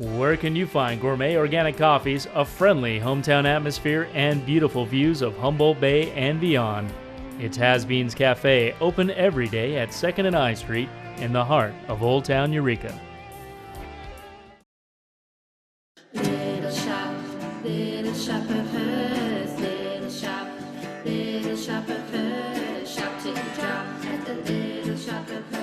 Where can you find gourmet organic coffees, a friendly hometown atmosphere, and beautiful views of Humboldt Bay and beyond? It's Has Beans Cafe, open every day at 2nd and I Street in the heart of Old Town Eureka. Little shop of hers, little shop of hers, shop till you drop at the little shop of hers.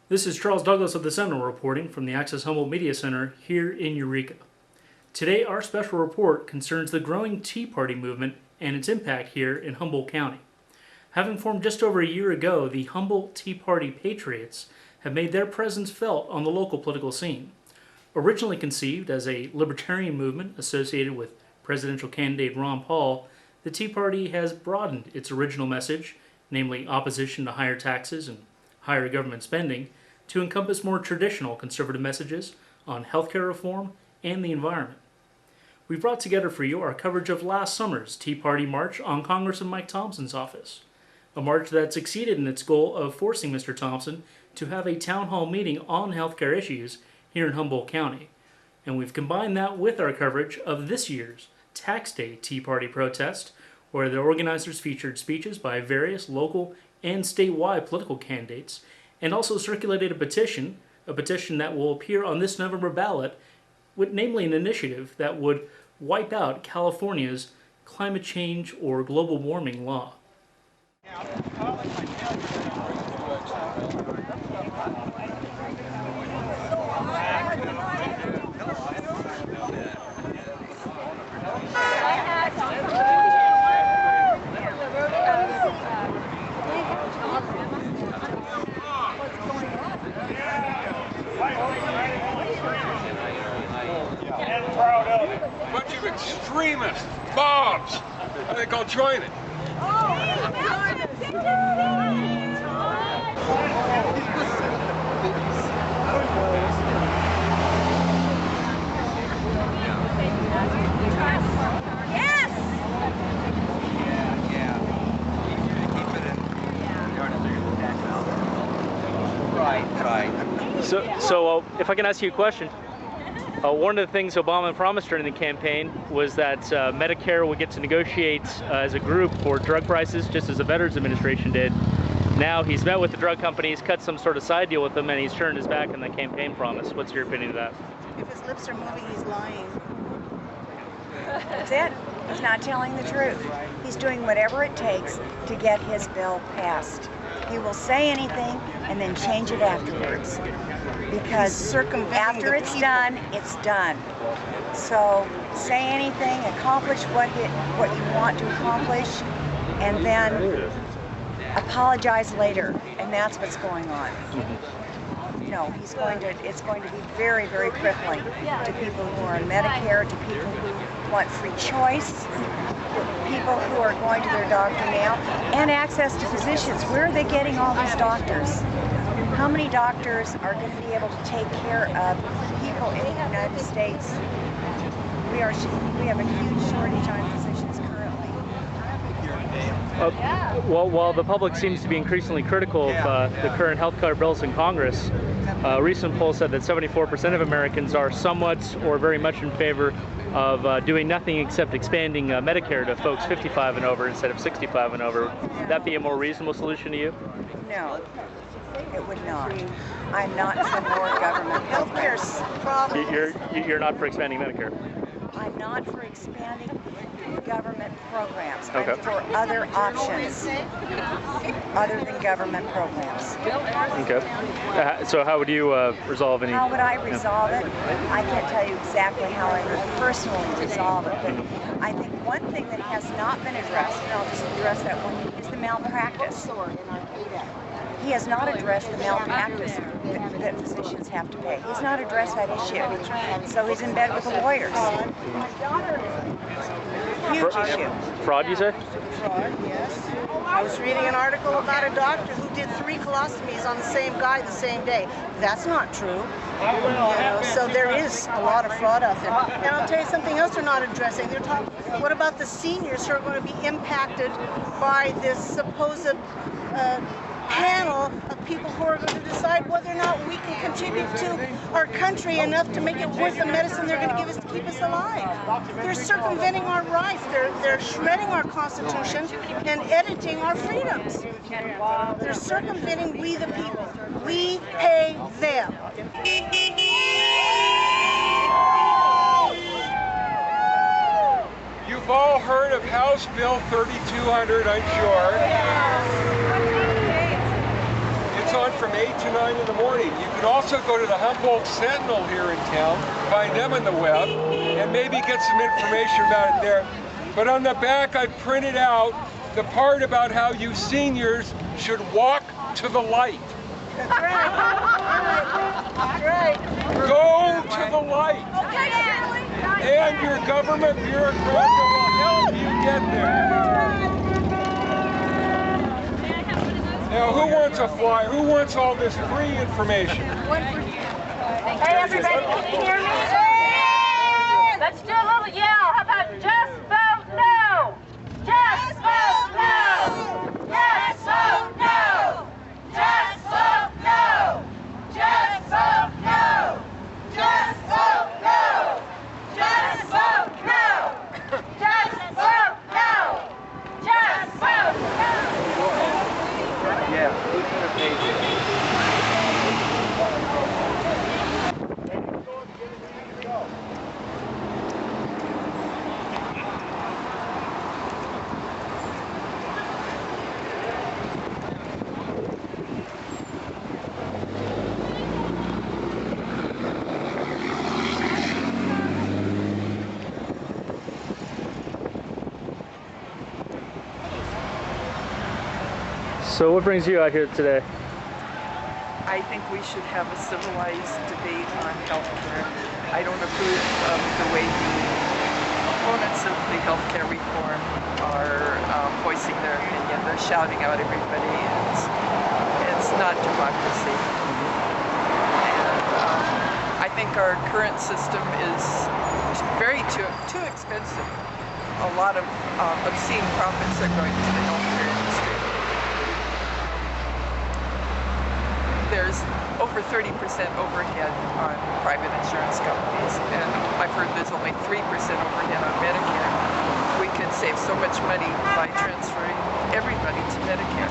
This is Charles Douglas of the Sentinel reporting from the Access Humboldt Media Center here in Eureka. Today our special report concerns the growing Tea Party movement and its impact here in Humboldt County. Having formed just over a year ago, the Humboldt Tea Party Patriots have made their presence felt on the local political scene. Originally conceived as a libertarian movement associated with presidential candidate Ron Paul, the Tea Party has broadened its original message, namely opposition to higher taxes and higher government spending, to encompass more traditional conservative messages on healthcare reform and the environment. We've brought together for you our coverage of last summer's Tea Party march on Congressman Mike Thompson's office, a march that succeeded in its goal of forcing Mr. Thompson to have a town hall meeting on healthcare issues here in Humboldt County. And we've combined that with our coverage of this year's Tax Day Tea Party protest, where the organizers featured speeches by various local and statewide political candidates, and also circulated a petition that will appear on this November ballot, with namely an initiative that would wipe out California's climate change or global warming law. Bunch of extremists, mobs. I think I'll join it. So if I can ask you a question. One of the things Obama promised during the campaign was that Medicare would get to negotiate as a group for drug prices, just as the Veterans Administration did. Now he's met with the drug companies, cut some sort of side deal with them, and he's turned his back on the campaign promise. What's your opinion of that? If his lips are moving, he's lying. That's it. He's not telling the truth. He's doing whatever it takes to get his bill passed. He will say anything and then change it afterwards. Because after it's done, it's done. So say anything, accomplish what you want to accomplish, and then apologize later. And that's what's going on. You know, it's going to be very, very crippling to people who are on Medicare, to people who want free choice, people who are going to their doctor now, and access to physicians. Where are they getting all these doctors? How many doctors are going to be able to take care of people in the United States? We have a huge shortage on physicians currently. Well, while the public seems to be increasingly critical of the current health care bills in Congress, a recent poll said that 74% of Americans are somewhat or very much in favor of doing nothing except expanding Medicare to folks 55 and over instead of 65 and over. Would that be a more reasonable solution to you? No, it would not. I'm not for more government. Healthcare's problem. You're not for expanding Medicare? I'm not for expanding government programs. Okay. I'm for other options other than government programs. Okay. So how would you resolve any? How would I resolve it? I can't tell you exactly how I would personally resolve it, but I think one thing that has not been addressed, and I'll just address that one, is the malpractice. He has not addressed the malpractice that physicians have to pay. He's not addressed that issue. So he's in bed with the lawyers. Huge issue. Fraud, you say? Fraud, yes. I was reading an article about a doctor who did 3 colostomies on the same guy the same day. That's not true. You know, so there is a lot of fraud out there. And I'll tell you something else they're not addressing. They're talking, what about the seniors who are going to be impacted by this supposed panel of people who are going to decide whether or not we can contribute to our country enough to make it worth the medicine they're going to give us to keep us alive. They're circumventing our rights. They're shredding our Constitution and editing our freedoms. They're circumventing we the people. We pay them. You've all heard of House Bill 3200, I'm sure. It's on from 8 to 9 in the morning. You can also go to the Humboldt Sentinel here in town, find them on the web, and maybe get some information about it there. But on the back, I printed out the part about how you seniors should walk to the light. That's right. That's right. Go to the light. And your government bureaucrat will help you get there. Now, who wants a flyer? Who wants all this free information? Hey, everybody, can you hear me? Let's do a little yell. How about just vote no? Just vote no! Just vote no! Just vote no! Just vote no! Just vote no! Just vote no! Just vote no! Just vote no! Yeah, who's going to pay you? So what brings you out here today? I think we should have a civilized debate on healthcare. I don't approve of the way the opponents of the healthcare reform are voicing their opinion. They're shouting out everybody. It's not democracy. And I think our current system is very too expensive. A lot of obscene profits are going to the healthcare industry. There's over 30% overhead on private insurance companies, and I've heard there's only 3% overhead on Medicare. We could save so much money by transferring everybody to Medicare.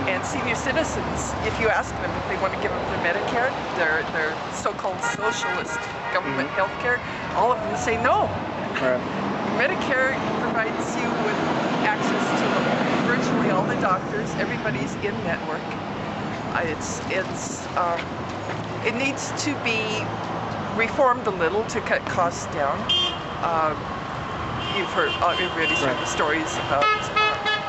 And senior citizens, if you ask them if they want to give up their Medicare, their so-called socialist government health care, all of them say no. Right. Medicare provides you with access to virtually all the doctors. Everybody's in network. It needs to be reformed a little to cut costs down. You've already heard the stories about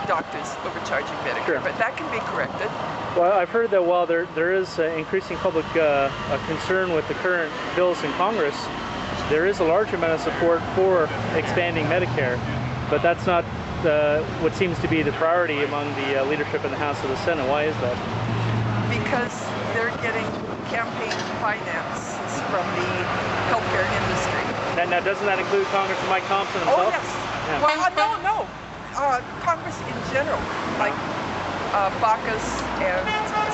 doctors overcharging Medicare, Sure. but that can be corrected. Well, I've heard that while there is increasing public concern with the current bills in Congress, there is a large amount of support for expanding Medicare, but that's not what seems to be the priority among the leadership in the House or the Senate. Why is that? Because they're getting campaign finance from the healthcare industry. Now, doesn't that include Congressman Mike Thompson himself? Oh, yes. Yeah. Well, no. Congress in general, like Baucus and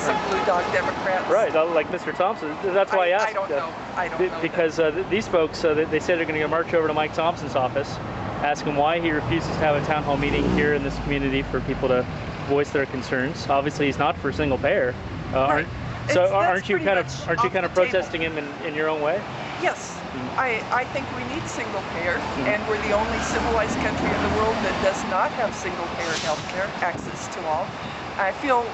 some Blue Dog Democrats. Right, like Mr. Thompson. That's why I asked. I don't know. I don't know. Because these folks, they said they're going to march over to Mike Thompson's office, ask him why he refuses to have a town hall meeting here in this community for people to voice their concerns. Obviously, he's not for single payer. Right. So That's aren't you kind of protesting him in your own way? Yes. I think we need single payer, and we're the only civilized country in the world that does not have single payer health care access to all. I feel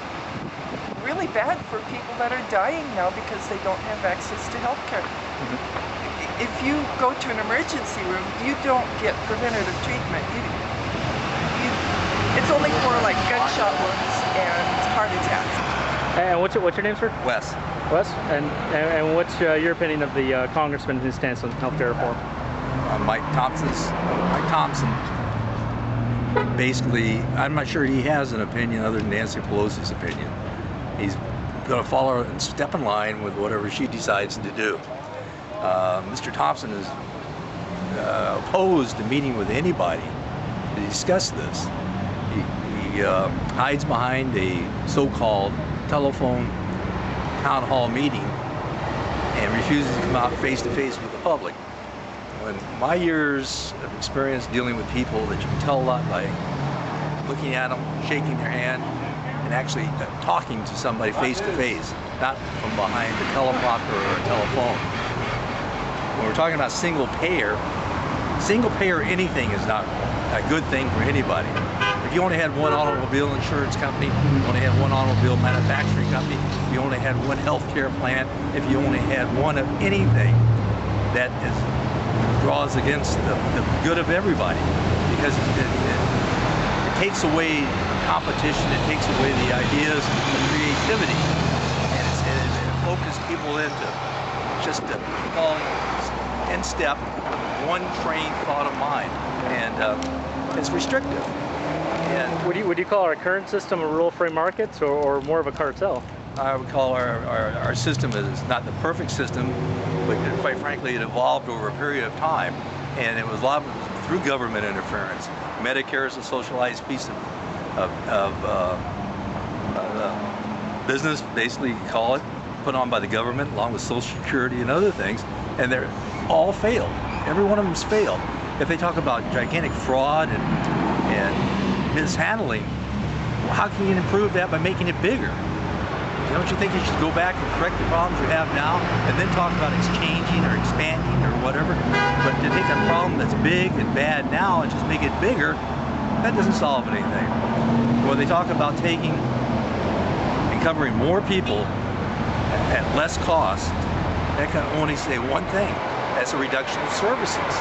really bad for people that are dying now because they don't have access to health care. If you go to an emergency room, you don't get preventative treatment. It's only for like gunshot wounds and heart attacks. And what's your name, sir? Wes. Wes? And what's your opinion of the congressman whose stance on healthcare reform? Mike Thompson. Basically, I'm not sure he has an opinion other than Nancy Pelosi's opinion. He's going to follow and step in line with whatever she decides to do. Mr. Thompson is opposed to meeting with anybody to discuss this. He hides behind a so-called telephone town hall meeting and refuses to come out face-to-face with the public. When my years of experience dealing with people that you can tell a lot by looking at them, shaking their hand, and actually talking to somebody face-to-face, not from behind a teleprompter or a telephone. When we're talking about single payer anything is not a good thing for anybody. If you only had one automobile insurance company, you only had one automobile manufacturing company, if you only had one healthcare plan, if you only had one of anything, that draws against the good of everybody, because it takes away competition, it takes away the ideas and creativity, and it focuses people into just falling in step with one trained thought of mind, and it's restrictive. And would you call our current system a rural free market or more of a cartel? I would call our system is not the perfect system, but quite frankly, it evolved over a period of time, and it was evolved through government interference. Medicare is a socialized piece of business, basically, you call it, put on by the government, along with Social Security and other things, and they're all failed. Every one of them's failed. If they talk about gigantic fraud and mishandling, well, how can you improve that by making it bigger? Don't you think you should go back and correct the problems you have now and then talk about exchanging or expanding or whatever? But to take a problem that's big and bad now and just make it bigger, that doesn't solve anything. When they talk about taking and covering more people at less cost, that can only say one thing. That's a reduction of services.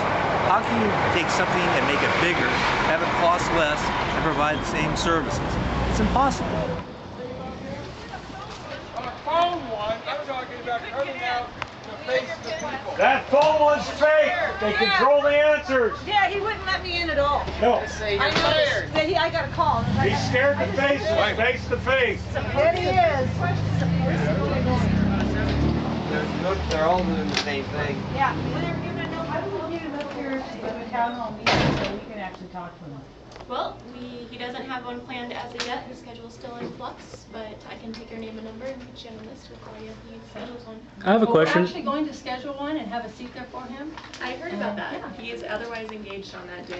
How can you take something and make it bigger, have it cost less, and provide the same services? It's impossible. Phone one, I'm talking about cutting out the face of the people. That phone one's fake. They control the answers. Yeah, he wouldn't let me in at all. No. I know. I got a call. He's scared to face it, face to face. There he is. They're all doing the same thing. Yeah. I will get him up here to the town hall meeting so we can actually talk to him. Well, he doesn't have one planned as of yet. His schedule's still in flux, but I can take your name and number and put you on the list with all of the schedules on. I have a question. We're actually going to schedule one and have a seat there for him. I heard about that. Yeah. He is otherwise engaged on that day.